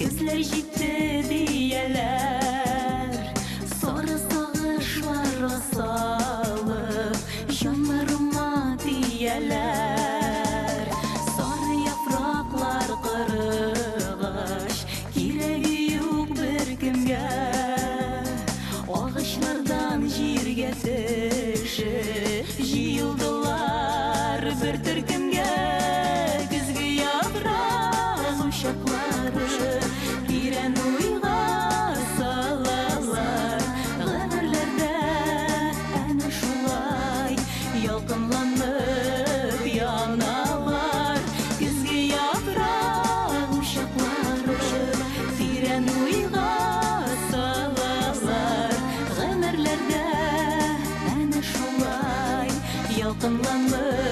Gözler җитте дияләр, сары сагышлар салып, җаннарыма дияләр. Сары яфраклар кырыгач, кирәге юк беркемгә. Агачлардан җиргә төшеп, җыелдылар бер төркемгә. Көзге яфрак учаклары тирән уйга салалар. Гомерләрдә әнә шулай ялкынланып яналар. Көзге яфрак учаклары тирән уйга салалар. Гомерләрдә әнә шулай ялкынланып